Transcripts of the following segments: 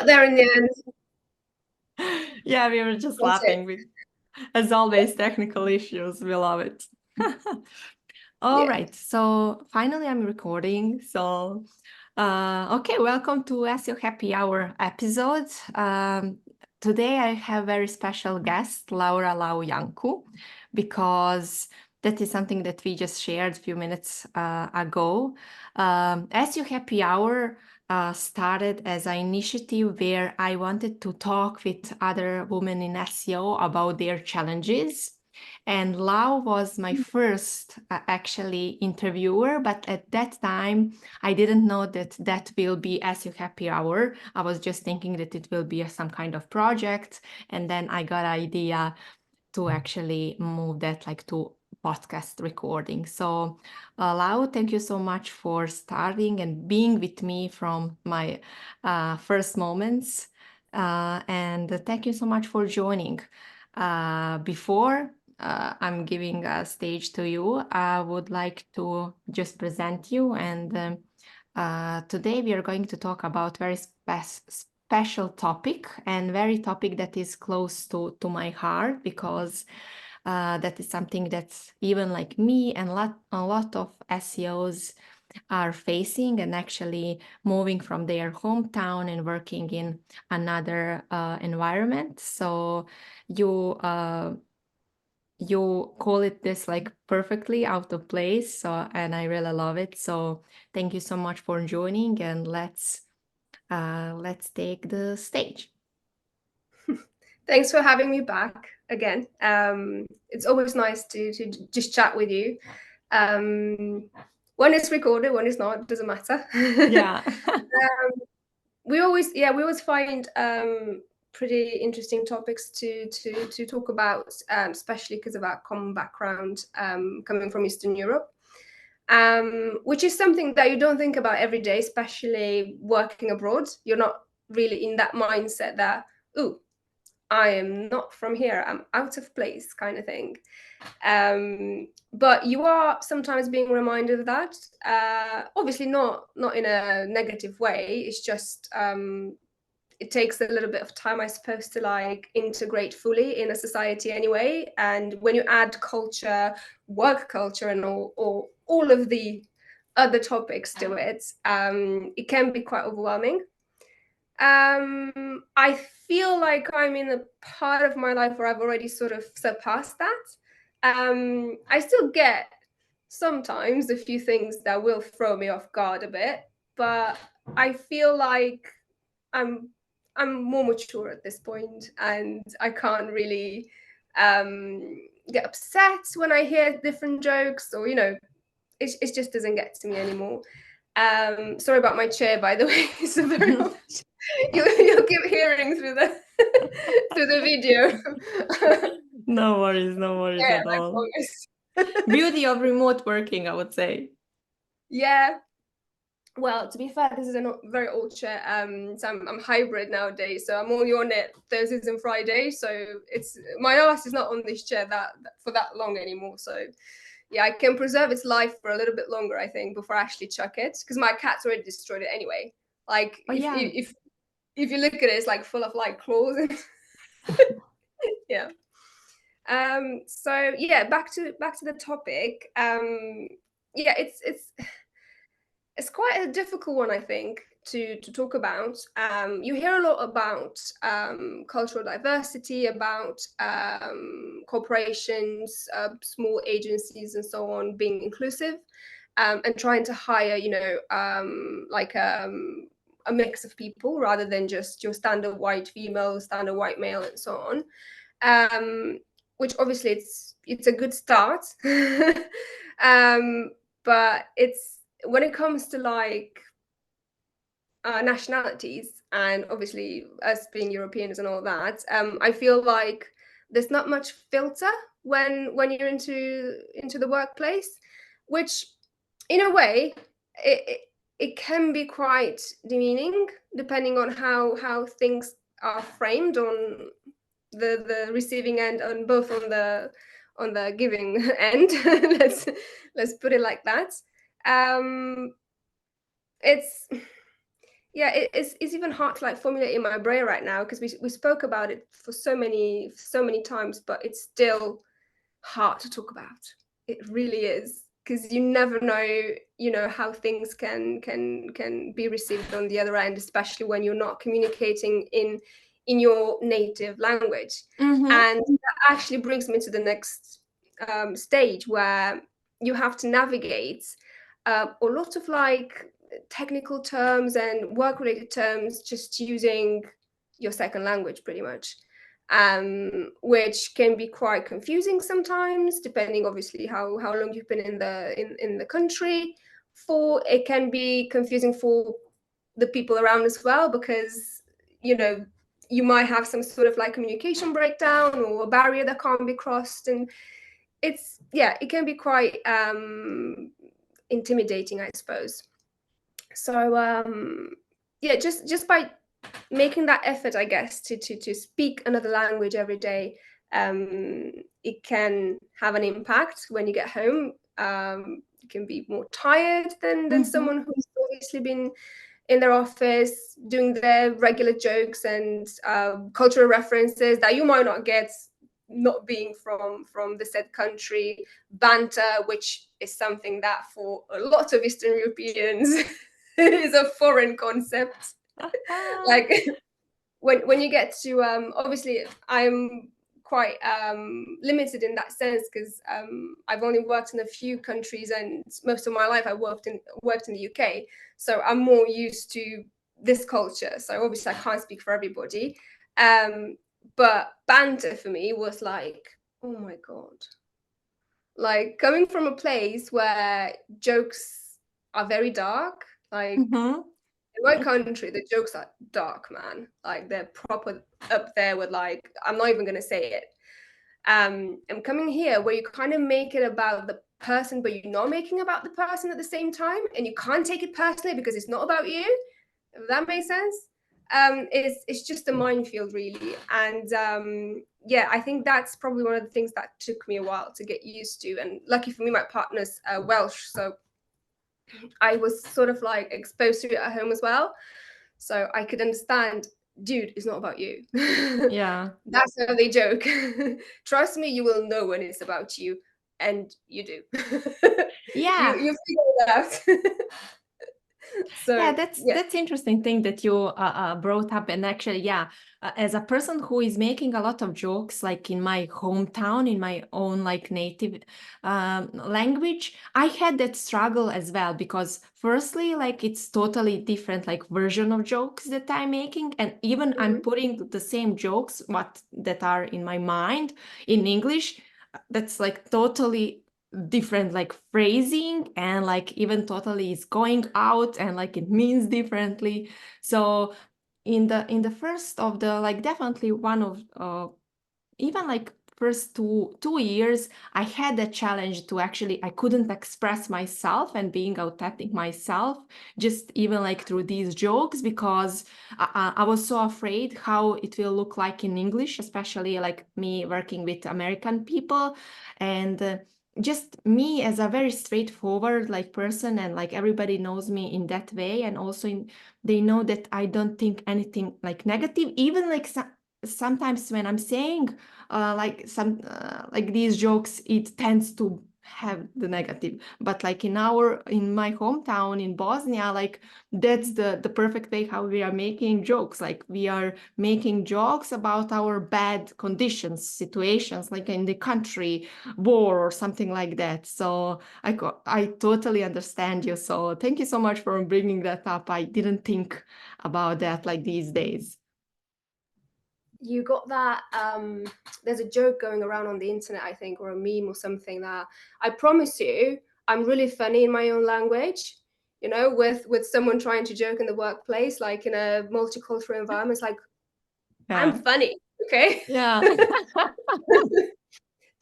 got there in the end. Yeah, we were just That's laughing with, as always, technical issues. We love it. All Yeah. right, so finally I'm recording. So, okay, welcome to SEO Happy Hour episode. Today I have a very special guest, Laura Iancu, because that is something that we just shared a few minutes ago. SEO Happy Hour started as an initiative where I wanted to talk with other women in SEO about their challenges. And Lau was my first actually interviewer, but at that time I didn't know that that will be SEO Happy Hour. I was just thinking that it will be some kind of project, and then I got an idea to actually move that like to podcast recording. So Lau, thank you so much for starting and being with me from my first moments. And thank you so much for joining. Before I'm giving a stage to you, I would like to just present you. And today we are going to talk about very special topic, and very topic that is close to my heart, because that is something that's even like me and a lot of SEOs are facing, and actually moving from their hometown and working in another environment. So you call it this like perfectly out of place. So, and I really love it. So thank you so much for joining, and let's take the stage. Thanks for having me back again. It's always nice to just chat with you. When it's recorded, when it's not, doesn't matter. Yeah. We always find pretty interesting topics to talk about, especially because of our common background, coming from Eastern Europe, which is something that you don't think about every day, especially working abroad. You're not really in that mindset that, ooh, I am not from here, I'm out of place, kind of thing. But you are sometimes being reminded of that. Obviously, not in a negative way. It's just it takes a little bit of time, I suppose, to like integrate fully in a society anyway. And when you add culture, work culture, and all of the other topics to it, it can be quite overwhelming. I feel like I'm in a part of my life where I've already sort of surpassed that. I still get sometimes a few things that will throw me off guard a bit, but I feel like I'm more mature at this point, and I can't really get upset when I hear different jokes, or it just doesn't get to me anymore. Sorry about my chair, by the way. It's a very you'll keep hearing through the through the video. No worries Yeah, at I all. promise. Beauty of remote working, I would say. Yeah. Well, to be fair, this is a very old chair. So I'm hybrid nowadays. So I'm only on it Thursdays and Fridays. So it's my ass is not on this chair for that long anymore. So yeah, I can preserve its life for a little bit longer, I think, before I actually chuck it, because my cat's already destroyed it anyway. Like Oh yeah. if you look at it, it's like full of like claws. Yeah. So yeah, back to the topic. Yeah, it's quite a difficult one, I think, to talk about. You hear a lot about cultural diversity, about corporations, small agencies, and so on being inclusive, and trying to hire, like a mix of people rather than just your standard white female, standard white male, and so on. Which obviously it's a good start. But it's when it comes to like nationalities, and obviously us being Europeans and all that, I feel like there's not much filter when you're into the workplace, which in a way it can be quite demeaning depending on how things are framed on the receiving end, on both on the giving end. Let's put it like that. It's yeah, it's even hard to like formulate in my brain right now, because we spoke about it for so many times, but it's still hard to talk about. It really is, because you never know, how things can be received on the other end, especially when you're not communicating in your native language. Mm-hmm. And that actually brings me to the next stage, where you have to navigate a lot of like technical terms and work related terms, just using your second language pretty much, which can be quite confusing sometimes, depending obviously how long you've been in the country for. It can be confusing for the people around as well, because you might have some sort of like communication breakdown or a barrier that can't be crossed, and it can be quite intimidating, I suppose. So yeah, just by making that effort, I guess, to speak another language every day, it can have an impact when you get home. You can be more tired than Mm-hmm. someone who's obviously been in their office doing their regular jokes and cultural references that you might not get, not being from the said country. Banter, which is something that for a lot of Eastern Europeans is a foreign concept. Like when you get to obviously I'm quite limited in that sense, because I've only worked in a few countries, and most of my life I worked in the UK, so I'm more used to this culture. So obviously I can't speak for everybody, but banter for me was like, oh my god, like coming from a place where jokes are very dark, like Mm-hmm. in my country, the jokes are dark, man. Like they're proper up there with like, I'm not even gonna say it. I'm coming here where you kind of make it about the person, but you're not making about the person at the same time, and you can't take it personally because it's not about you. If that makes sense. It's just a minefield, really. And yeah, I think that's probably one of the things that took me a while to get used to. And lucky for me, my partner's Welsh, so I was sort of like exposed to it at home as well. So I could understand, dude, it's not about you. Yeah. That's how they joke. Trust me, you will know when it's about you. And you do. Yeah. You figure it out. Yeah, So yeah. that's interesting thing that you brought up. And actually, yeah, as a person who is making a lot of jokes, like in my hometown, in my own like native language, I had that struggle as well, because firstly, like it's totally different like version of jokes that I'm making, and even I'm Mhm. putting the same jokes what that are in my mind in English. That's like totally different like phrasing, and like even totally is going out and like it means differently. So in the first of the like definitely one of even like first two years, I had a challenge to actually I couldn't express myself and being authentic myself, just even like through these jokes, because I was so afraid how it will look like in English, especially like me working with American people. And just me as a very straightforward like person, and like everybody knows me in that way, and also they know that I don't think anything like negative, even like sometimes when I'm saying like some like these jokes, it tends to have the negative. But like in my hometown in Bosnia, like that's the perfect way how we are making jokes. Like we are making jokes about our bad conditions, situations like in the country, war or something like that. So I totally understand you. So thank you so much for bringing that up. I didn't think about that like these days. You got that there's a joke going around on the internet, I think, or a meme or something, that I promise you I'm really funny in my own language, with someone trying to joke in the workplace, like in a multicultural environment. It's like, I'm Yeah. funny, okay? Yeah.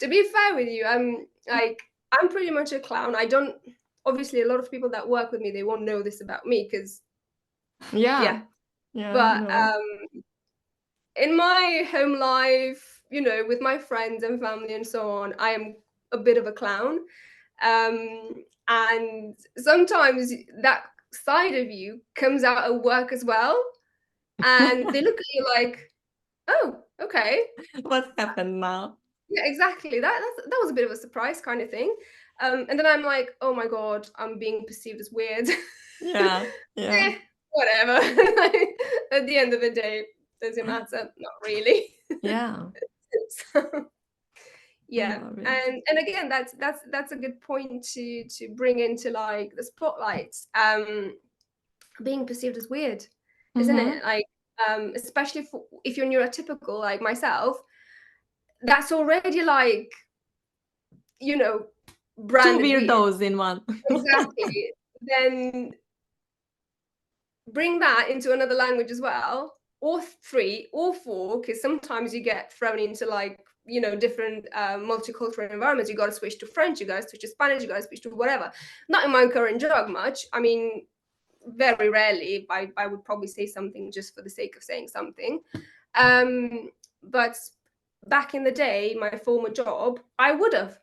To be fair with you, I'm pretty much a clown. I don't Obviously a lot of people that work with me, they won't know this about me, because yeah. Yeah. Yeah. But No. in my home life, with my friends and family and so on, I am a bit of a clown. And sometimes that side of you comes out at work as well, and they look at you like, oh, okay, What happened now? yeah, exactly. That was a bit of a surprise kind of thing. And then I'm like, oh my god, I'm being perceived as weird. Yeah, yeah, Whatever. At the end of the day, does it matter? Not really. yeah. So, I yeah, love it. and again, that's a good point to bring into like the spotlight. Being perceived as weird, isn't Mm-hmm. it? Like, especially if you're neurotypical like myself, that's already like, you know, Two branded weird. weirdos in one. Exactly. Then bring that into another language as well, or three, or four, because sometimes you get thrown into like, different multicultural environments. You got to switch to French, you got to switch to Spanish, you got to switch to whatever. Not in my current job much. I mean, very rarely. I would probably say something just for the sake of saying something. But back in the day, my former job, I would have.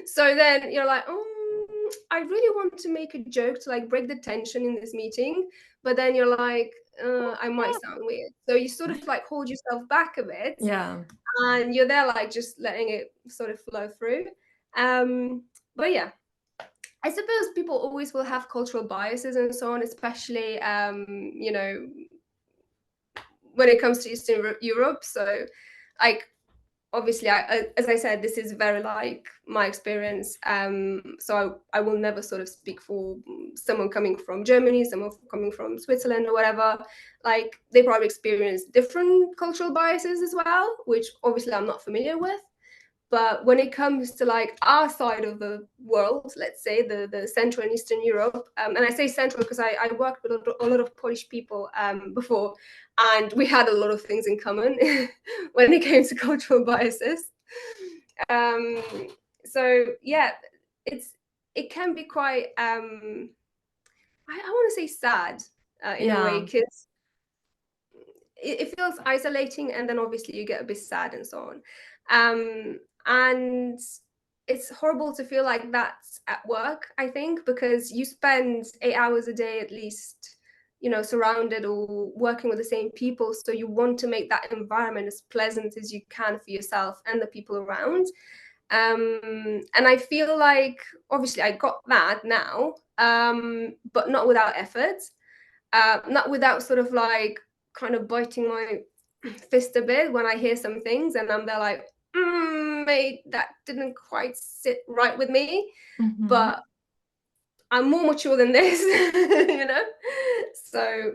So then you're like, oh, I really want to make a joke to like break the tension in this meeting, but then you're like, I might sound weird. So you sort of like hold yourself back a bit, Yeah. and you're there like just letting it sort of flow through. But yeah, I suppose people always will have cultural biases and so on, especially when it comes to Eastern Europe. So, like, obviously, as I said, this is very like my experience. So I will never sort of speak for someone coming from Germany, someone coming from Switzerland or whatever. Like, they probably experience different cultural biases as well, which obviously I'm not familiar with. But when it comes to like our side of the world, let's say the Central and Eastern Europe, and I say Central because I worked with a lot of Polish people before, and we had a lot of things in common when it came to cultural biases. Um, so yeah, it can be quite I want to say sad in a way, Yeah. because it feels isolating, and then obviously you get a bit sad and so on. And it's horrible to feel like that's at work, I think, because you spend 8 hours a day at least, surrounded or working with the same people. So you want to make that environment as pleasant as you can for yourself and the people around. And I feel like obviously I got that now, but not without effort, not without sort of like kind of biting my fist a bit when I hear some things and I'm there like, mate, that didn't quite sit right with me. Mm-hmm. But I'm more mature than this, So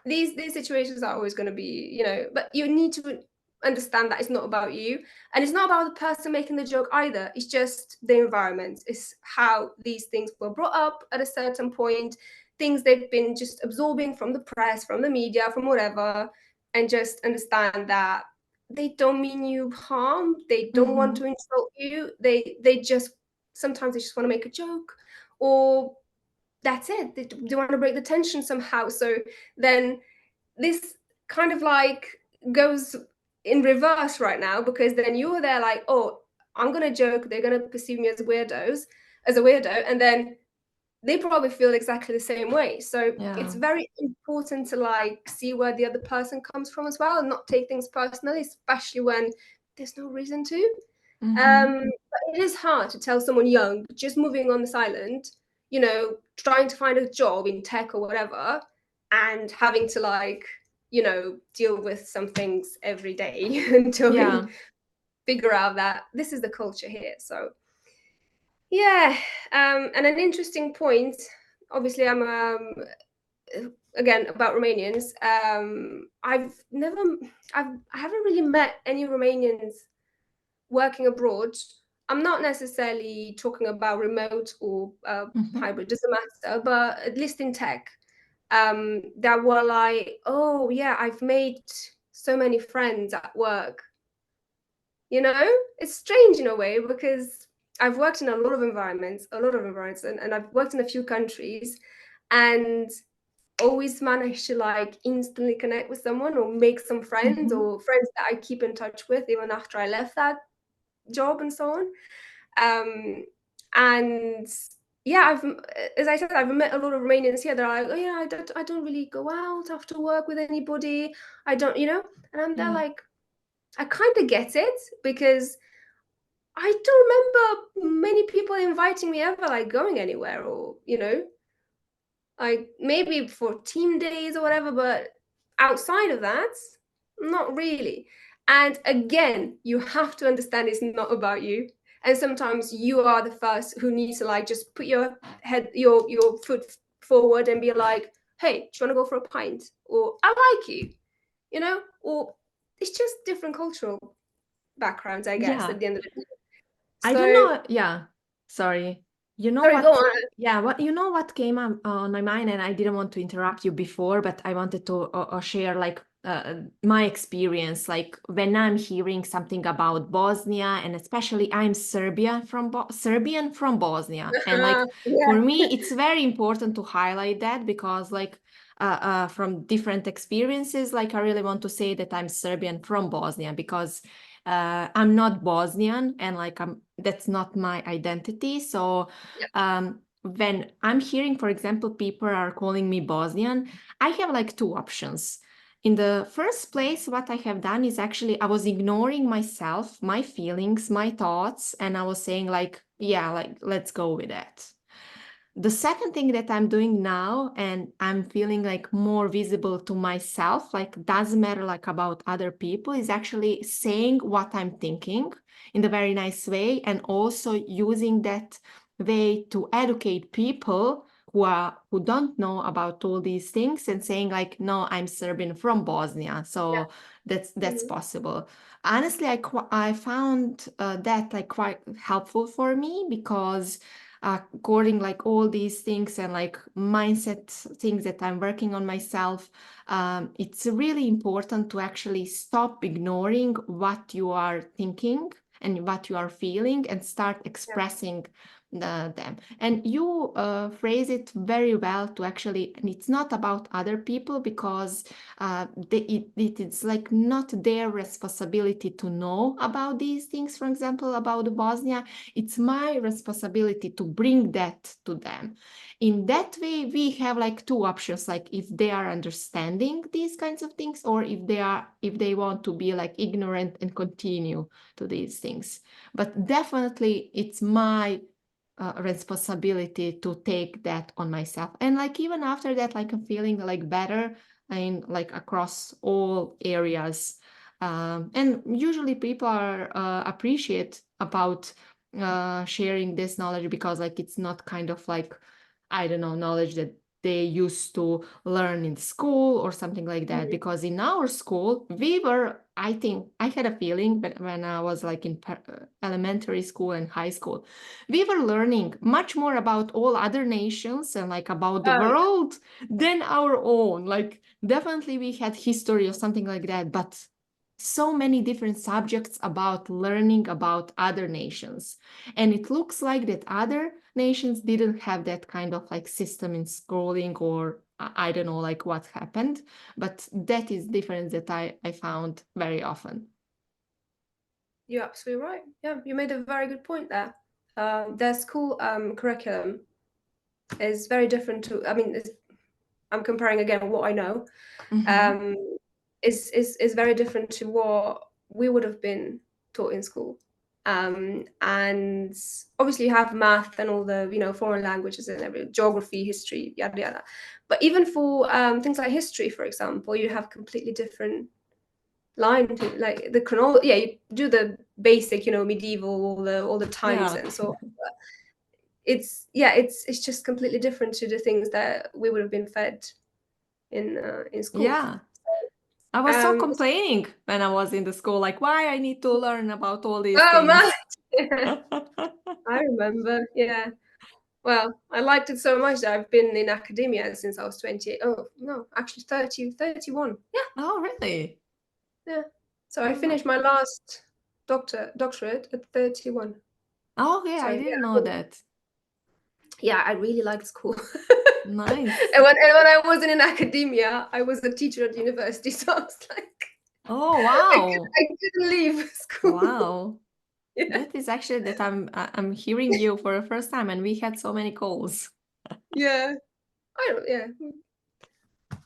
these situations are always going to be, but you need to understand that it's not about you, and it's not about the person making the joke either. It's just the environment. It's how these things were brought up at a certain point, things they've been just absorbing from the press, from the media, from whatever, and just understand that they don't mean you harm. They don't want Mm-hmm. to insult you. They just sometimes they just want to make a joke, or that's it. They want to break the tension somehow. So then this kind of like goes in reverse right now, because then you're there like, oh, I'm gonna joke, they're gonna perceive me as a weirdo, and then they probably feel exactly the same way. So it's Yeah. very important to like see where the other person comes from as well, and not take things personally, especially when there's no reason to. Mm-hmm. But it is hard to tell someone young, just moving on this island, trying to find a job in tech or whatever, and having to like, deal with some things every day until they Yeah. figure out that this is the culture here. So yeah, and an interesting point. Obviously, I'm again about Romanians. I haven't really met any Romanians working abroad. I'm not necessarily talking about remote or Mm-hmm. hybrid, doesn't matter, but at least in tech, that were like, oh yeah, I've made so many friends at work. It's strange in a way, because I've worked in a lot of environments, and I've worked in a few countries, and always managed to like instantly connect with someone or make some friends, Mm-hmm. or friends that I keep in touch with even after I left that job and so on. And yeah, as I said, I've met a lot of Romanians here. They're like, oh yeah, I don't really go out after work with anybody. I don't, and I'm there Yeah. like, I kind of get it, because I don't remember many people inviting me ever, like going anywhere, or like maybe for team days or whatever, but outside of that, not really. And again, you have to understand it's not about you. And sometimes you are the first who needs to like just put your foot forward and be like, hey, do you want to go for a pint? Or I like you, or it's just different cultural backgrounds, I guess, Yeah. at the end of the day. I don't So, know. Yeah. Sorry. You know sorry, go what? on. Yeah, what came on my mind, and I didn't want to interrupt you before, but I wanted to share like my experience, like when I'm hearing something about Bosnia, and especially I'm Serbian from Bosnia, and like for Yeah. me, it's very important to highlight that because like from different experiences, like I really want to say that I'm Serbian from Bosnia because I'm not Bosnian and like that's not my identity. So when I'm hearing, for example, people are calling me Bosnian, I have like two options. In the first place, what I have done is actually I was ignoring myself, my feelings, my thoughts, and I was saying like, yeah, like let's go with that. The second thing that I'm doing now, and I'm feeling like more visible to myself, like doesn't matter like about other people, is actually saying what I'm thinking in a very nice way, and also using that way to educate people who don't know about all these things, and saying like, no, I'm Serbian from Bosnia, Yeah. so that's Mhm. possible. Honestly, I found that like quite helpful for me because according like all these things and like mindset things that I'm working on myself, it's really important to actually stop ignoring what you are thinking and what you are feeling and start Yeah. expressing them. And you phrase it very well to actually, and it's not about other people because it's like not their responsibility to know about these things, for example, about Bosnia. It's my responsibility to bring that to them. In that way, we have like two options, like if they are understanding these kinds of things, or if they want to be like ignorant and continue to these things. But definitely it's my responsibility to take that on myself. And like even after that, like I'm feeling like better and like across all areas. And usually people are appreciate about sharing this knowledge because like it's not kind of like, I don't know, knowledge that they used to learn in school or something like that. Mhm. Because in our school, we were, I think, I had a feeling when I was like in elementary school and high school, we were learning much more about all other nations and like about the Oh, yeah. world than our own. Like definitely we had history or something like that, but so many different subjects about learning about other nations. And it looks like that other nations didn't have that kind of like system in schooling, or I don't know like what happened, but that is difference that I found very often. You're absolutely right. Yeah, you made a very good point there. Their school curriculum is very different to. I mean, I'm comparing again what I know. Mm-hmm. Um, is very different to what we would have been taught in school. And obviously you have math and all the foreign languages and every geography, history, yada yada. But even for things like history, for example, you have completely different line to like the chronology. Yeah, you do the basic, medieval, all the times Yeah. and so on. But it's just completely different to the things that we would have been fed in school. Yeah. I was so Um, complaining when I was in the school, like why I need to learn about all these oh man, things. I remember. Yeah. Well, I liked it so much that I've been in academia since I was 28. Oh, no, actually 30, 31. Yeah, Oh, really? yeah. So I Oh, finished my last doctorate at 31. okay, So I didn't know that. yeah, I really liked school. Nice. And when I wasn't in academia, I was a teacher at university. So I was like, Oh, wow. I couldn't leave school. Wow. That is actually that I'm hearing you for the first time, and we had so many calls. Yeah.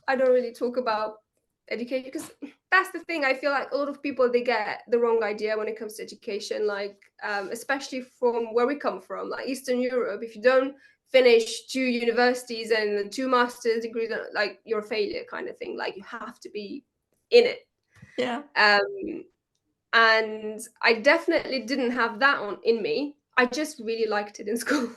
I don't really talk about education because that's the thing. I feel like a lot of people, they get the wrong idea when it comes to education, like especially from where we come from, like Eastern Europe. If you don't finish 2 universities and 2 master's degrees, like you're a failure kind of thing. Like you have to be in it. Yeah. And I definitely didn't have that in me. I just really liked it in school.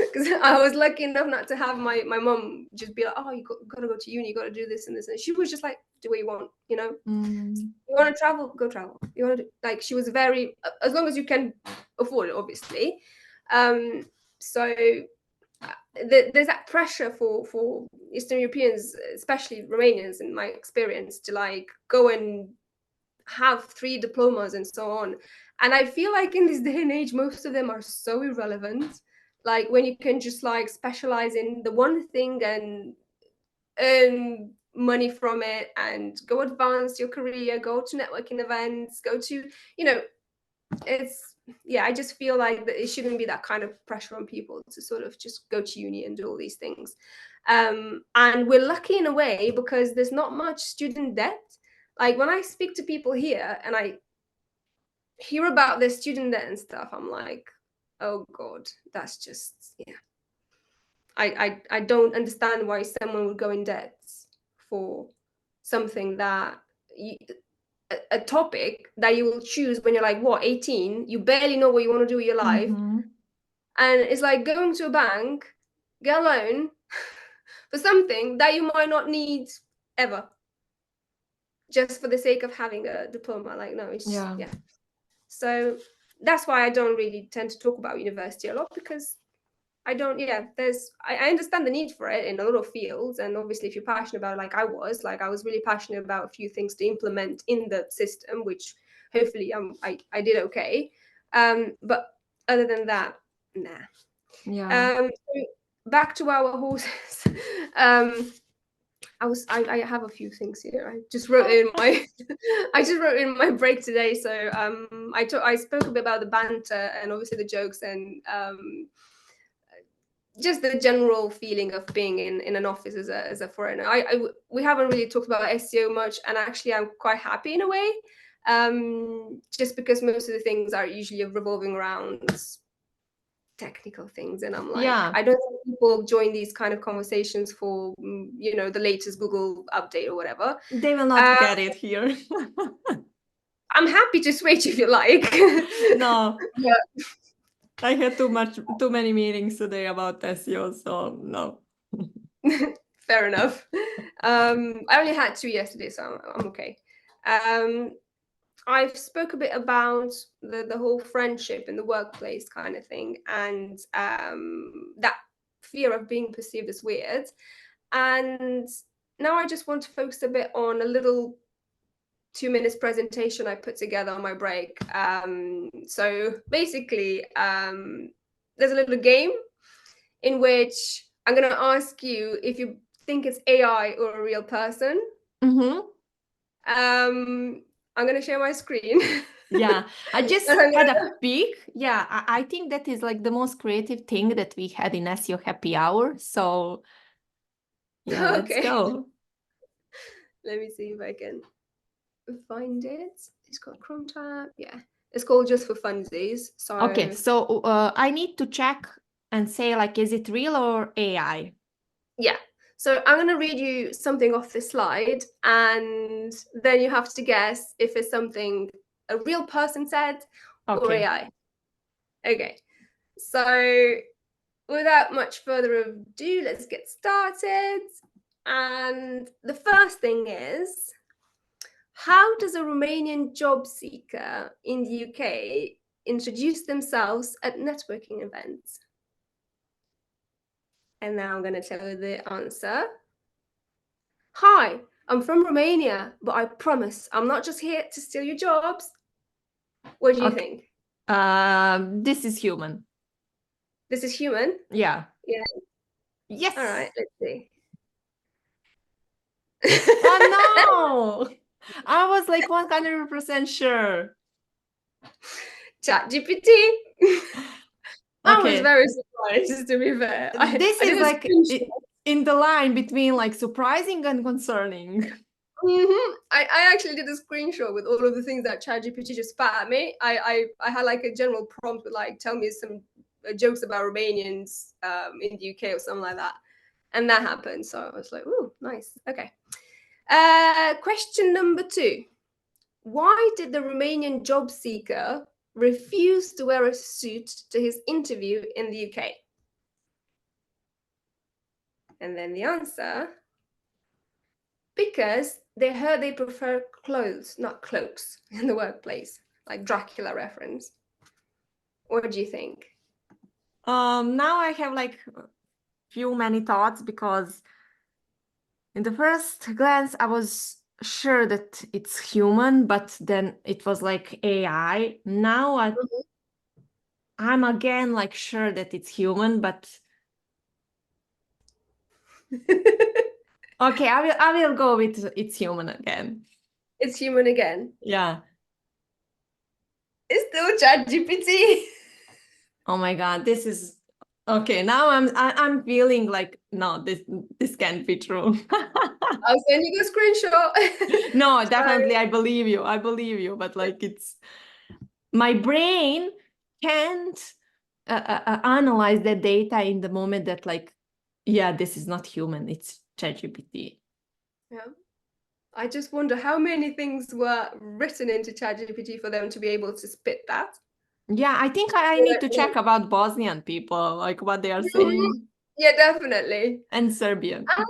Because I was lucky enough not to have my mom just be like, oh, gotta go to uni, you gotta do this and this. And she was just like, do what you want, you know? You want to travel, go travel. You want to, like, she was very, as long as you can afford it, obviously. So there's that pressure for Eastern Europeans, especially Romanians, in my experience, to like go and have 3 diplomas and so on. And I feel like in this day and age, most of them are so irrelevant. Like when you can just like specialize in the one thing and earn money from it and go advance your career, go to networking events, go to, it's, yeah, I just feel like that it shouldn't be that kind of pressure on people to sort of just go to uni and do all these things. And we're lucky in a way because there's not much student debt. Like when I speak to people here and I hear about their student debt and stuff, I'm like, oh God, that's just, yeah. I don't understand why someone would go in debt for something that a topic that you will choose when you're like, what, 18? You barely know what you want to do with your life. Mm-hmm. And it's like going to a bank, get a loan for something that you might not need ever, just for the sake of having a diploma. Like, no, it's yeah. So that's why I don't really tend to talk about university a lot, because I don't, I understand the need for it in a lot of fields. And obviously if you're passionate about it, like I was really passionate about a few things to implement in the system, which hopefully I did okay. But other than that, nah. So back to our horses. I have a few things here. I just wrote in my break today. So I spoke a bit about the banter and obviously the jokes and just the general feeling of being in an office as a foreigner. We haven't really talked about SEO much, and actually I'm quite happy in a way, just because most of the things are usually revolving around technical things, and I'm like, I don't think people join these kind of conversations for the latest Google update or whatever. They will not get it here. I'm happy to switch if you like. No. Yeah. I had too many meetings today about SEO, so no. Fair enough. I only had 2 yesterday, so I'm okay. I've spoke a bit about the whole friendship in the workplace kind of thing, and that fear of being perceived as weird. And now I just want to focus a bit on a little 2 minutes presentation I put together on my break. So basically, there's a little game in which I'm going to ask you if you think it's AI or a real person. Mm-hmm. I'm going to share my screen. Yeah, I just had a peek. Yeah, I think that is like the most creative thing that we had in SEO Happy Hour. So yeah, let's go. Let me see if I can find it. It's got Chrome tab. Yeah, it's called Just for Funsies. So okay, so I need to check and say like, is it real or AI? Yeah. So I'm going to read you something off the slide, and then you have to guess if it's something a real person said or AI. Okay. So without much further ado, let's get started. And the first thing is, how does a Romanian job seeker in the UK introduce themselves at networking events? And now I'm going to tell you the answer. Hi, I'm from Romania, but I promise I'm not just here to steal your jobs. What do you think? This is human. This is human? Yeah. Yeah. Yes. All right, let's see. Oh no! I was like 100% sure. ChatGPT. I was Okay. very surprised, to be fair. This I is did a like screenshot. in the line between like surprising and concerning. I actually did a screenshot with all of the things that ChatGPT just spat at me. I had like a general prompt with like, tell me some jokes about Romanians in the UK or something like that. And that happened. So I was like, ooh, nice. Okay. Question number 2. Why did the Romanian job seeker refuse to wear a suit to his interview in the UK? And then the answer, because they heard they prefer clothes, not cloaks, in the workplace, like Dracula reference. What do you think? Now I have like many thoughts because in the first glance I was sure that it's human, but then it was like AI. Now I'm again like sure that it's human, but okay, I will go with it's human again. It's human again. Yeah. It's still ChatGPT. Oh my God, this is okay. Now I'm feeling like no, this can't be true. I'll send you the screenshot. No, So, definitely, I believe you. I believe you, but like it's my brain can't analyze the data in the moment that like, yeah, this is not human. It's ChatGPT. yeah. I just wonder how many things were written into ChatGPT for them to be able to spit that. Yeah, I think I need to check about Bosnian people, like what they are Mhm. saying, Yeah, definitely. and Serbian. Um,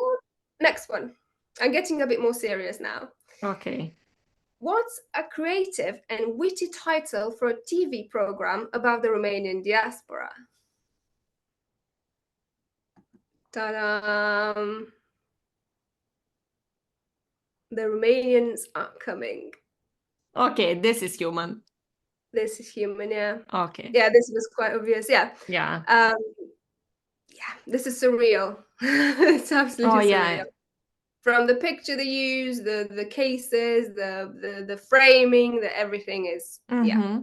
Next one. I'm getting a bit more serious now. Okay. What's a creative and witty title for a TV program about the Romanian diaspora? Ta-da! The Romanians are coming. Okay, this is human. This is human, yeah. Okay. Yeah, this was quite obvious. Yeah. Yeah. Um, yeah, this is surreal. It's Oh absolutely surreal. yeah. From the picture they use, the cases, the framing, the everything is yeah.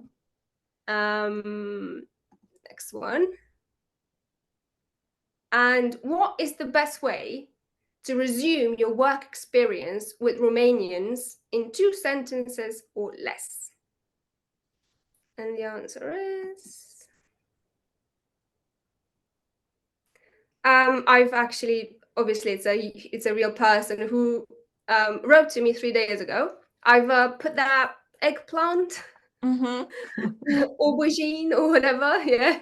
Mm-hmm. Next one. And what is the best way to resume your work experience with Romanians in 2 sentences or less? And the answer is I've actually, obviously it's a real person who wrote to me 3 days ago. I've put that eggplant, Mm-hmm. aubergine or whatever, yeah.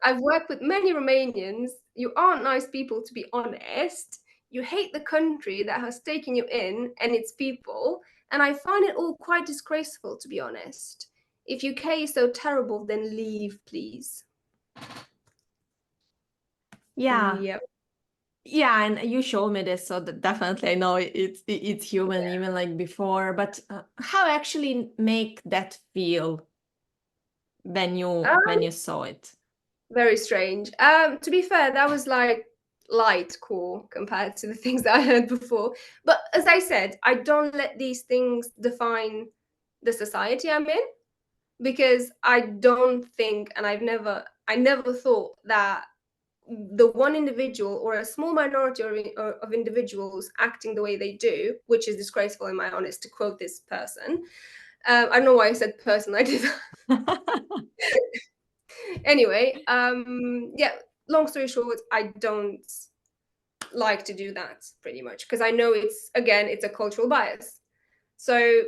I've worked with many Romanians. You aren't nice people, to be honest. You hate the country that has taken you in and its people, and I find it all quite disgraceful, to be honest. If UK is so terrible, then leave, please. Yeah. Yep. Yeah, and you showed me this, so that definitely I know it's human even like before. But how actually make that feel when you saw it? Very strange. To be fair, that was like light core compared to the things that I heard before. But as I said, I don't let these things define the society I'm in, because I don't think, and I never thought that the one individual or a small minority of individuals acting the way they do, which is disgraceful in my honest, to quote this person. I don't know why I said person. I did anyway. Yeah. Long story short, I don't like to do that pretty much because I know it's a cultural bias. So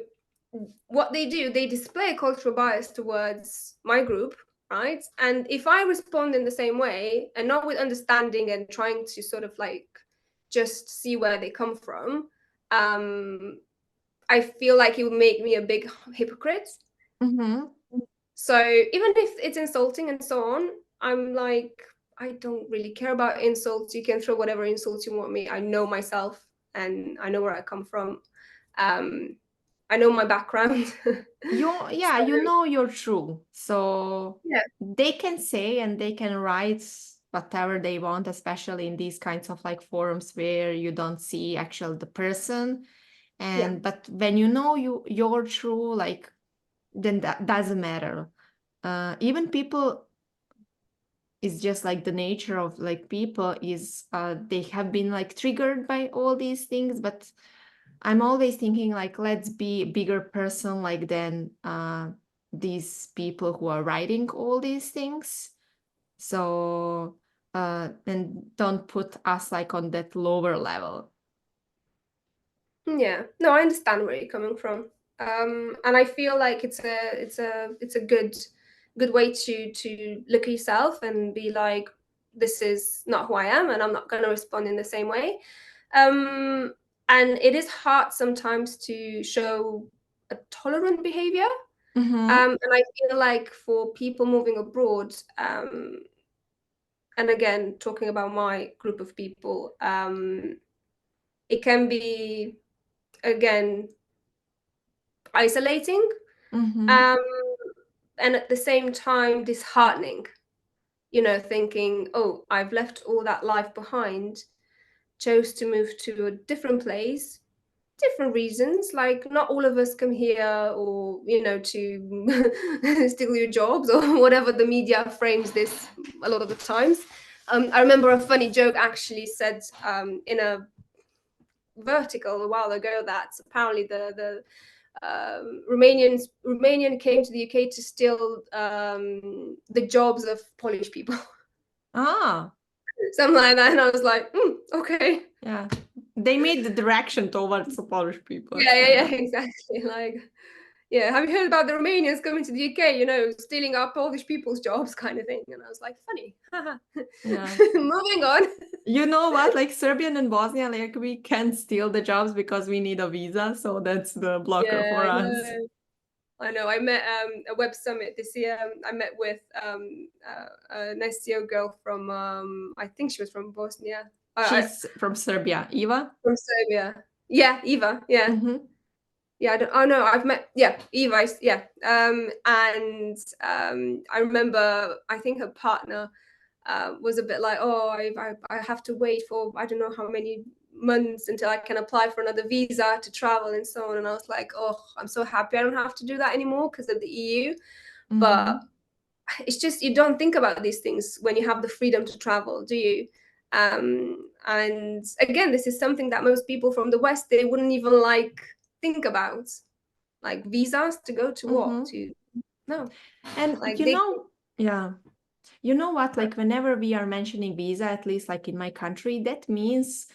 what they do, they display a cultural bias towards my group, right? And if I respond in the same way and not with understanding and trying to sort of like just see where they come from, I feel like it would make me a big hypocrite. Mm-hmm. So even if it's insulting and so on, I'm like, I don't really care about insults. You can throw whatever insults you want me. I know myself and I know where I come from. Um, I know my background. Yeah, So you know you're true. So yeah, they can say and they can write whatever they want, especially in these kinds of like forums where you don't see actual the person. yeah, And but when you know you're true, like then that doesn't matter. Even people, is just like the nature of like people is they have been like triggered by all these things, but I'm always thinking like, let's be a bigger person like than these people who are writing all these things. So and don't put us like on that lower level. Yeah, no, I understand where you're coming from, and I feel like it's a good way to look at yourself and be like, this is not who I am, and I'm not going to respond in the same way. Um, and it is hard sometimes to show a tolerant behavior. Mm-hmm. And I feel like for people moving abroad, and again talking about my group of people, it can be again isolating, Mm-hmm. um, and at the same time disheartening. Thinking, oh, I've left all that life behind, chose to move to a different place, different reasons. Like not all of us come here, or to steal your jobs or whatever the media frames this a lot of the times. I remember a funny joke actually said in a vertical a while ago that apparently the Romanian came to the UK to steal the jobs of Polish people, Ah, something like that. And I was like, okay, yeah. They made the direction towards the Polish people. yeah, exactly. Like, yeah, have you heard about the Romanians coming to the UK? Stealing our Polish people's jobs, kind of thing. And I was like, funny. Yeah. Moving on. You know what? Like Serbian and Bosnia, like we can't steal the jobs because we need a visa. So that's the blocker Yeah, for I us. know. I know. I met a web summit this year. I met with an SEO girl from I think she was from Bosnia. She's from Serbia. Eva? From Serbia. Yeah, Eva. Yeah, Mm-hmm. yeah. Oh no, I've met. Yeah, Eva. Yeah. And I remember. I think her partner was a bit like, oh, I have to wait for I don't know how many months until I can apply for another visa to travel and so on. And I was like, oh, I'm so happy I don't have to do that anymore because of the EU. Mm-hmm. But it's just you don't think about these things when you have the freedom to travel, do you? And again, this is something that most people from the West they wouldn't even like think about, like visas to go to what Mm-hmm. to no, And like they yeah. You know what? Like whenever we are mentioning visa, at least like in my country, that means,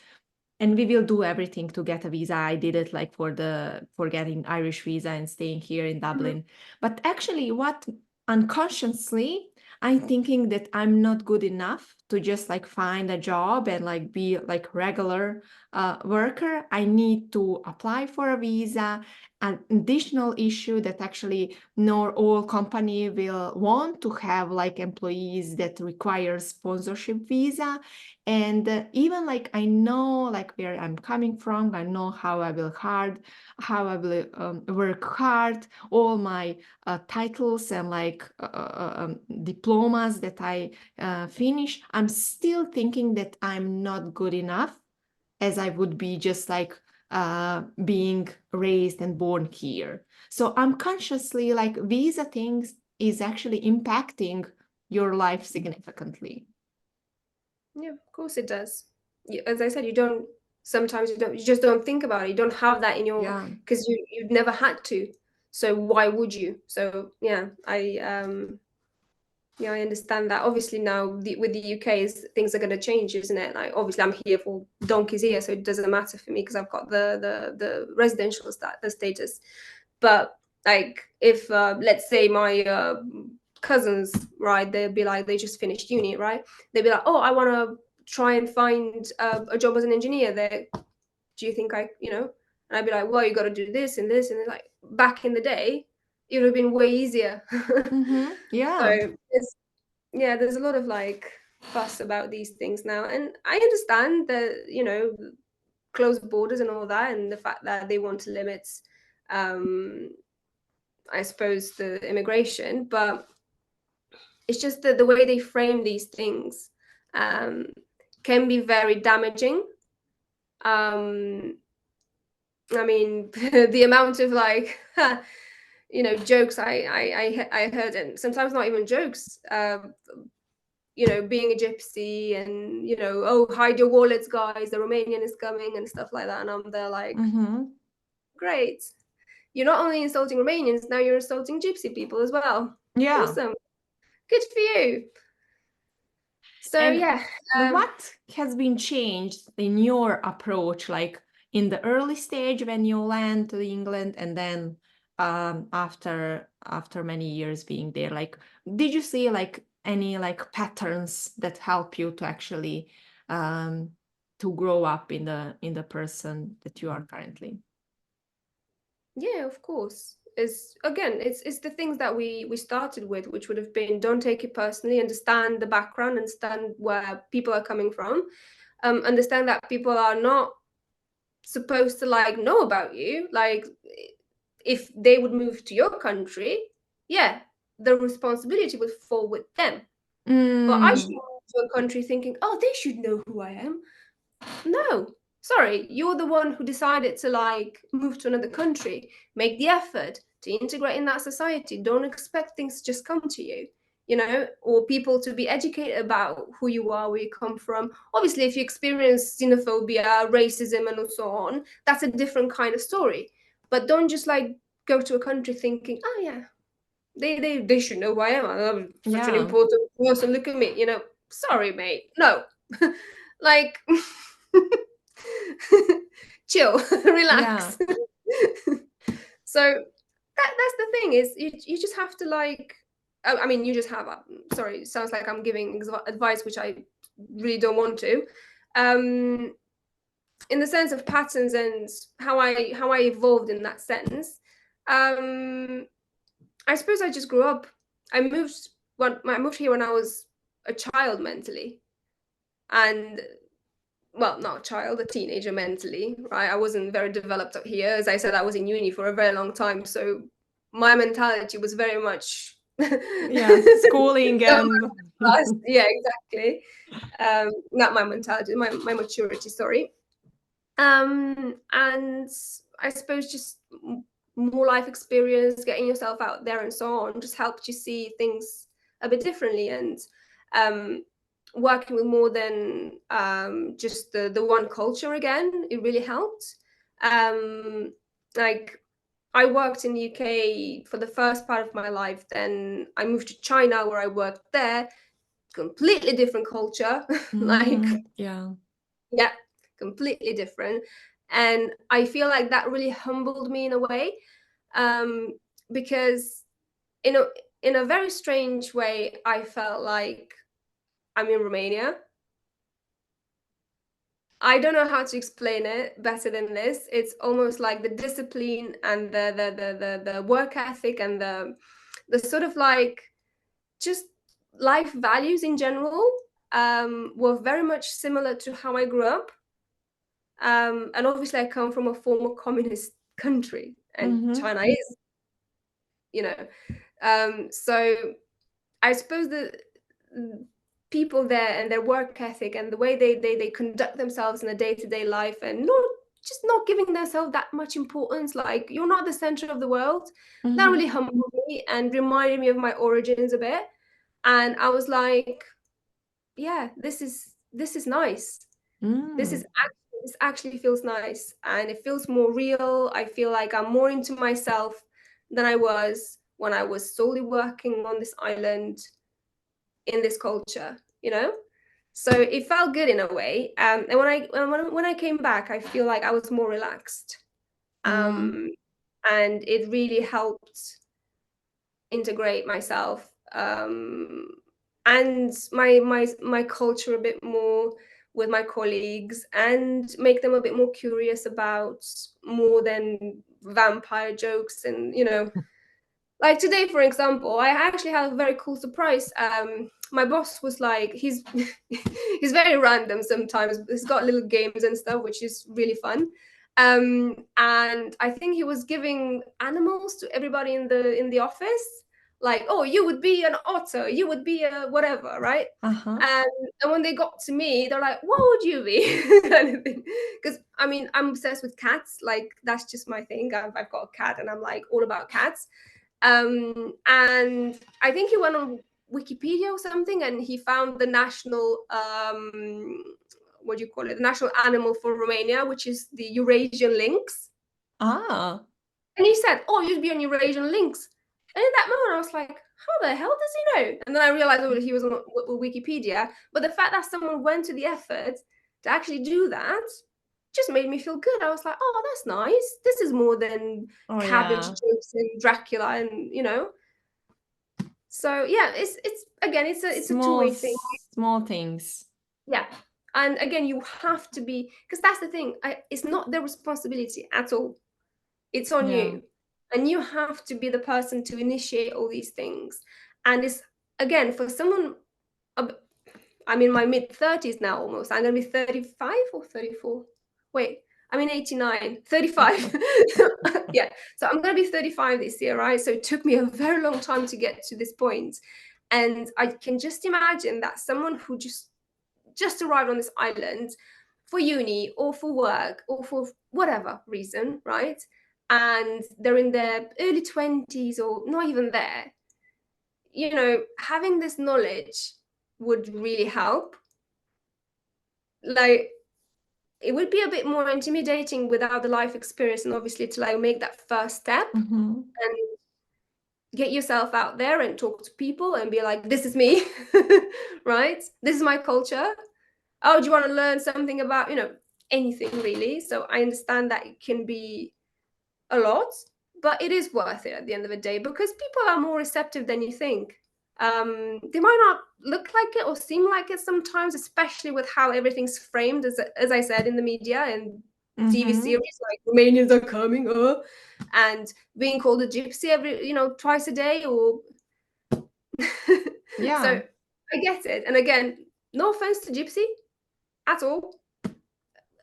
and we will do everything to get a visa. I did it like for getting Irish visa and staying here in Mhm. Dublin. But actually, what unconsciously I'm thinking that I'm not good enough to just like find a job and like be like regular worker. I need to apply for a visa. An additional issue that actually not all company will want to have like employees that require sponsorship visa. And even like I know like where I'm coming from, I know how I will work hard, all my titles and like diplomas that I finish, I'm still thinking that I'm not good enough as I would be just like being raised and born here. So unconsciously, like visa things is actually impacting your life significantly. Yeah, of course it does. As I said, sometimes you just don't think about it. You don't have that in your, Yeah. because you've never had to. So why would you? So yeah, I understand that. Obviously now with the UK things are going to change, isn't it? Like obviously I'm here for donkeys here, so it doesn't matter for me because I've got the residential status. But like if let's say my cousins, right, they'll be like they just finished uni, right? They'll be like, oh, I want to try and find a job as an engineer there. Do you think And I'd be like, well, you got to do this and this, and then like back in the day it would have been way easier. Mm-hmm. Yeah. So there's a lot of like fuss about these things now, and I understand that closed borders and all that, and the fact that they want to limit um I suppose the immigration, but it's just that the way they frame these things um can be very damaging. I mean, the amount of like jokes I heard, and sometimes not even jokes. Being a gypsy and, oh, hide your wallets, guys, the Romanian is coming and stuff like that. And I'm there like, great. You're not only insulting Romanians, now you're insulting gypsy people as well. Yeah. Awesome. Good for you. So, And yeah. what has been changed in your approach, like in the early stage when you land to England, and then after many years being there? Like, did you see like any like patterns that help you to actually to grow up in the person that you are currently? Yeah, of course. It's the things that we started with, which would have been, don't take it personally, understand the background, understand where people are coming from, understand that people are not supposed to like know about you. Like, if they would move to your country, yeah, the responsibility would fall with them. But I should move to a country thinking, oh, they should know who I am. No, sorry, you're the one who decided to like move to another country. Make the effort to integrate in that society. Don't expect things to just come to you, or people to be educated about who you are, where you come from. Obviously, if you experience xenophobia, racism, and so on, that's a different kind of story. But don't just like go to a country thinking, oh yeah, they should know who I am. I'm such an important person. Look at me, Sorry, mate. No, like. Chill, relax. So that's the thing, is you just have to like, I mean, you just have sorry, it sounds like I'm giving advice, which I really don't want to, in the sense of patterns and how I evolved in that sense. I suppose I just grew up. I moved here when I was a child mentally, and well, not a child, a teenager mentally, right? I wasn't very developed up here. As I said, I was in uni for a very long time. So my mentality was very much schooling and yeah, exactly. Not my mentality, my maturity, sorry. And I suppose just more life experience, getting yourself out there and so on, just helped you see things a bit differently. And working with more than just the one culture again, it really helped. Like, I worked in the UK for the first part of my life, then I moved to China where I worked there, completely different culture. Like, yeah, completely different. And I feel like that really humbled me in a way, because in a very strange way, I felt like I'm in Romania. I don't know how to explain it better than this. It's almost like the discipline and the work ethic and the sort of like just life values in general were very much similar to how I grew up. And obviously, I come from a former communist country, and China is, so I suppose the people there and their work ethic and the way they conduct themselves in a day-to-day life, and not giving themselves that much importance, like, you're not the center of the world, that really humbled me and reminded me of my origins a bit. And I was like, yeah, this is nice. This actually feels nice, and it feels more real. I feel like I'm more into myself than I was when I was solely working on this island in this culture, So it felt good in a way. And when I came back, I feel like I was more relaxed, and it really helped integrate myself, and my culture a bit more with my colleagues, and make them a bit more curious about more than vampire jokes. And like today, for example, I actually had a very cool surprise. My boss was like, he's he's very random sometimes. He's got little games and stuff, which is really fun. And I think he was giving animals to everybody in the office. Like, oh, you would be an otter, you would be a whatever, right? And when they got to me, they're like, what would you be? Kind of thing. Because I mean, I'm obsessed with cats. Like, that's just my thing. I've got a cat, and I'm like all about cats. And I think he went on Wikipedia or something, and he found the national what do you call it? The national animal for Romania, which is the Eurasian lynx. Ah. And he said, "Oh, you'd be on Eurasian lynx." And in that moment, I was like, "How the hell does he know?" And then I realized, oh, he was on Wikipedia. But the fact that someone went to the effort to actually do that just made me feel good. I was like, "Oh, that's nice. This is more than cabbage Yeah. jokes and Dracula, and you know." So yeah, it's again, it's a two-way thing. Small things. Yeah. And again, you have to be, because that's the thing. It's not their responsibility at all. It's on Yeah. you. And you have to be the person to initiate all these things. And it's, again, for someone, I'm in my mid-30s now almost. I'm going to be 35 or 34. Wait, I'm in 89, 35. Yeah. So I'm going to be 35 this year, right? So it took me a very long time to get to this point. And I can just imagine that someone who just arrived on this island for uni or for work or for whatever reason, right? And they're in their early 20s or not even there, you know, having this knowledge would really help. Like, it would be a bit more intimidating without the life experience, and obviously to like make that first step and get yourself out there and talk to people and be like, this is me, right? This is my culture. Oh, do you want to learn something about, you know, anything really? So I understand that it can be a lot, but it is worth it at the end of the day, because people are more receptive than you think. They might not look like it or seem like it sometimes, especially with how everything's framed, as I said, in the media and TV series, like Romanians are coming, and being called a gypsy every, you know, twice a day, or Yeah. So I get it. And again, no offense to gypsy at all.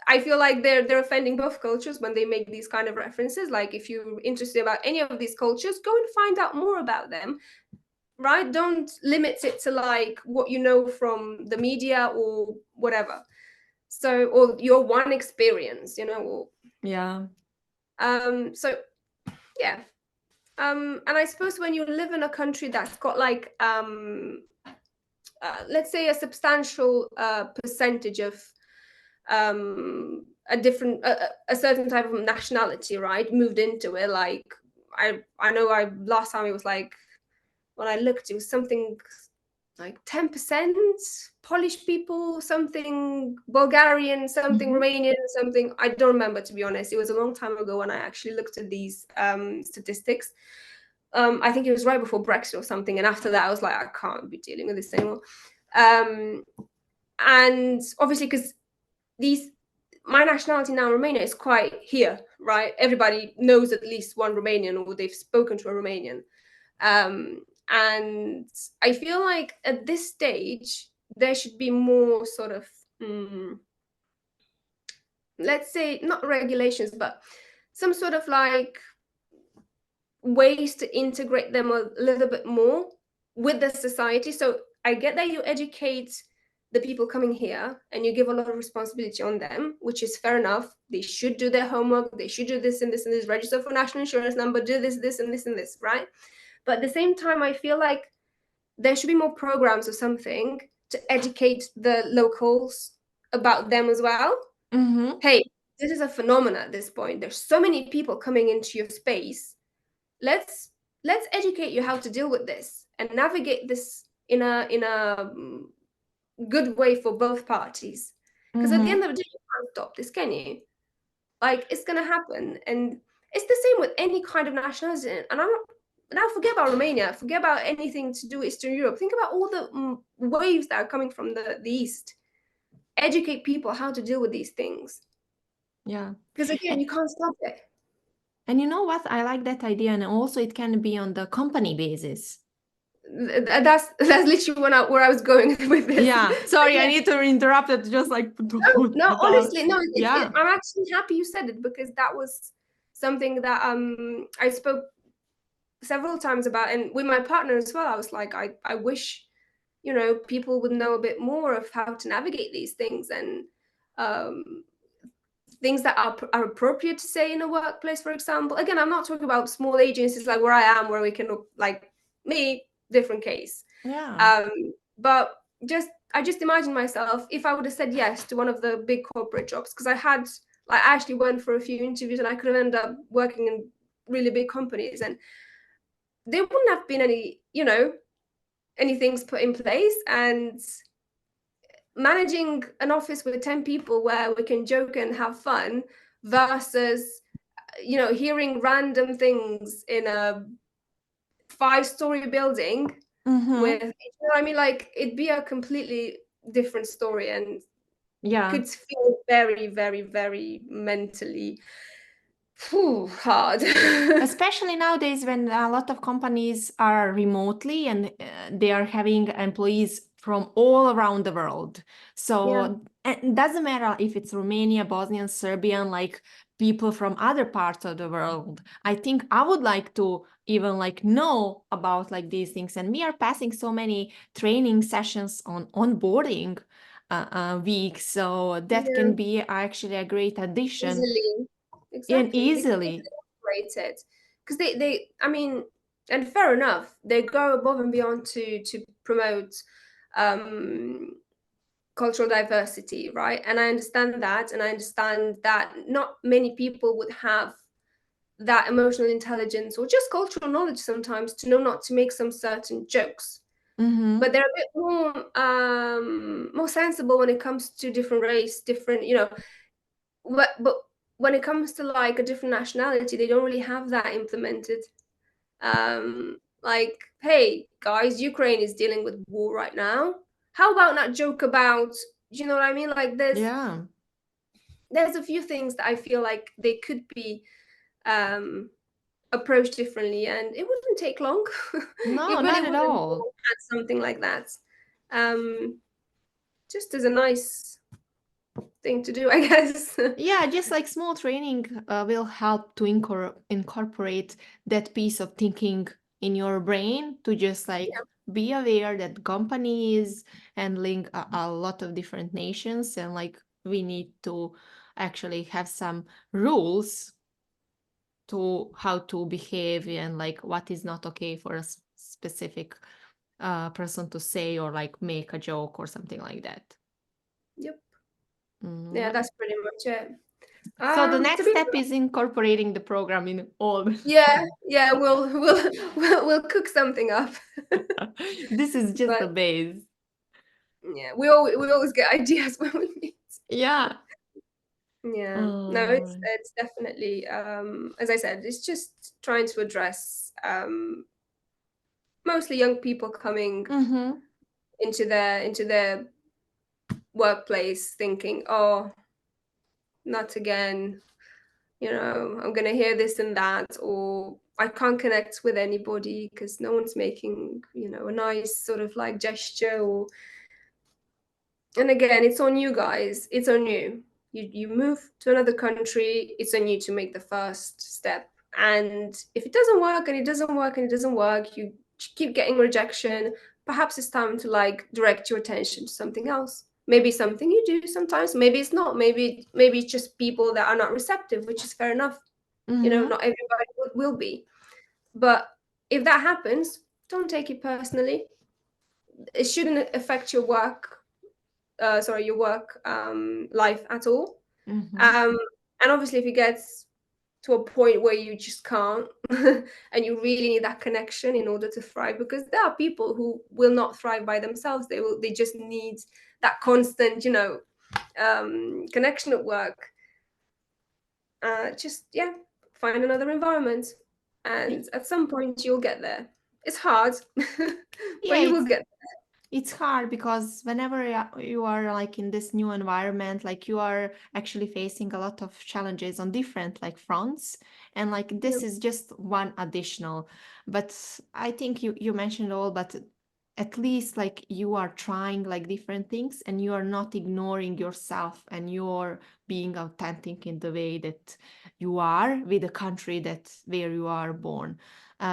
I feel like they're offending both cultures when they make these kind of references. Like, if you're interested about any of these cultures, go and find out more about them, right? Don't limit it to like what you know from the media or whatever. So, or your one experience, you know. Or, Yeah. So yeah. And I suppose when you live in a country that's got like let's say a substantial percentage of a different a certain type of nationality, right, moved into it. Like, I know I last time it was like, when I looked, it was something like 10% Polish people, something Bulgarian, something Romanian, something, I don't remember, to be honest. It was a long time ago when I actually looked at these statistics. I think it was right before Brexit or something, and after that I was like, I can't be dealing with this anymore. And obviously, because my nationality now in Romania is quite here, right? Everybody knows at least one Romanian, or they've spoken to a Romanian. And I feel like at this stage, there should be more sort of, let's say, not regulations, but some sort of like ways to integrate them a little bit more with the society. So I get that you educate the people coming here and you give a lot of responsibility on them, which is fair enough. They should do their homework. They should do this and this and this, register for national insurance number, do this, this, and this, and this, right? But at the same time, I feel like there should be more programs or something to educate the locals about them as well. Hey, this is a phenomenon at this point. There's so many people coming into your space. Let's educate you how to deal with this and navigate this in a good way for both parties. Because at the end of the day, you can't stop this, can you? Like, it's gonna happen, and it's the same with any kind of nationality. And I'm not, now forget about Romania, forget about anything to do with Eastern Europe. Think about all the waves that are coming from the East. Educate people how to deal with these things. Yeah. Because again, you can't stop it. And you know what? I like that idea, and also it can be on the company basis. That's literally where I was going with this. Yeah. Sorry, I need to interrupt it. Just like no, honestly, no. Yeah. I'm actually happy you said it, because that was something that I spoke several times about, and with my partner as well. I was like, I wish, you know, people would know a bit more of how to navigate these things. And things that are appropriate to say in a workplace, for example. Again, I'm not talking about small agencies like where I am, where we can like me, different case. Yeah. But I just imagine myself if I would have said yes to one of the big corporate jobs, because I actually went for a few interviews and I could have ended up working in really big companies, and there wouldn't have been any things put in place. And managing an office with 10 people where we can joke and have fun versus hearing random things in a 5-story building with, I mean, like, it'd be a completely different story, and Yeah. could feel very, very, very mentally hard. Especially nowadays when a lot of companies are remotely and they are having employees from all around the world. Yeah. So it doesn't matter if it's Romania, Bosnian, Serbian, like people from other parts of the world. I think I would like to even like know about like these things. And we are passing so many training sessions on onboarding weeks. So that Yeah, can be actually a great addition. easily. And Exactly. They can easily. easily operate it. Because I mean, and fair enough, they go above and beyond to promote um cultural diversity, right? And I understand that, and I understand that not many people would have that emotional intelligence or just cultural knowledge sometimes to know not to make some certain jokes. But they're a bit more sensible when it comes to different race, different, but when it comes to like a different nationality, they don't really have that implemented. Like, hey guys, Ukraine is dealing with war right now. How about not joke about, you know what I mean? Like, Yeah. there's a few things that I feel like they could be um approached differently, and it wouldn't take long. It No, really not at wouldn't all. add something like that. Um, just as a nice thing to do, I guess. Yeah, just like small training will help to incorporate that piece of thinking in your brain to just like Yeah. be aware that companies handling a lot of different nations and like we need to actually have some rules to how to behave and like what is not okay for a specific person to say or like make a joke or something like that. Yep. Yeah, Mhm. that's pretty much it. So the To next be step is incorporating the program in all. yeah, we'll cook something up. This is just But the base. yeah, we always get ideas when we meet. Yeah. Yeah. No, it's Oh. it's definitely as I said, it's just trying to address mostly young people coming Mm-hmm. into their workplace thinking, oh, not again, I'm gonna hear this and that, or I can't connect with anybody because no one's making, a nice sort of like gesture. And again, it's on you guys. It's on you. You move to another country, it's on you to make the first step. And if it doesn't work and it doesn't work and it doesn't work, you keep getting rejection. Perhaps it's time to like direct your attention to something else. Maybe something you do sometimes, maybe it's not. Maybe it's just people that are not receptive, which is fair enough. Mm-hmm. Not everybody will be. But if that happens, don't take it personally. It shouldn't affect your work life at all. Mm-hmm. And obviously, if it gets to a point where you just can't, and you really need that connection in order to thrive, because there are people who will not thrive by themselves. They just need that constant, connection at work. Just yeah, find another environment, and at some point you'll get there. It's hard, but Yeah, you will get it's hard because whenever you are like in this new environment, like you are actually facing a lot of challenges on different like fronts, and like there. this is just one additional. But I think you mentioned all, but at least like you are trying like different things and you are not ignoring yourself and you're being authentic in the way that you are with the country that where you are born,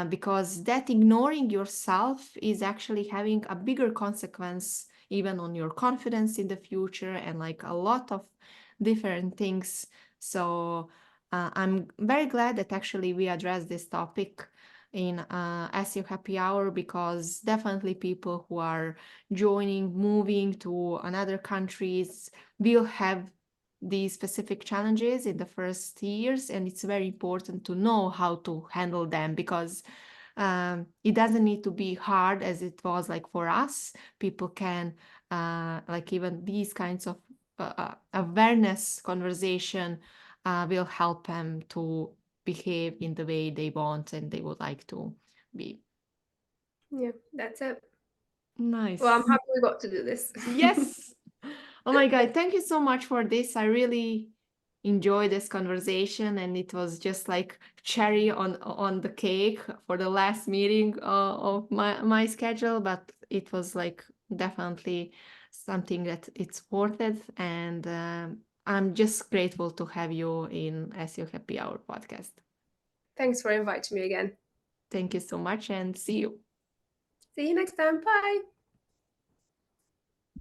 because that ignoring yourself is actually having a bigger consequence even on your confidence in the future and like a lot of different things So I'm very glad that actually we addressed this topic in SEO Happy Hour, because definitely people who are joining, moving to another countries will have these specific challenges in the first years, and it's very important to know how to handle them, because it doesn't need to be hard as it was like for us. People can like even these kinds of awareness conversation will help them to behave in the way they want and they would like to be. Yeah, that's it. Well, I'm Nice. happy we got to do this. Yes. Oh my God, thank you so much for this. I really enjoyed this conversation, and it was just like cherry on the cake for the last meeting of my schedule, but it was like definitely something that it's worth it, and I'm just grateful to have you in SEO Happy Hour podcast. Thanks for inviting me again. Thank you so much, and see you. See you next time. Bye.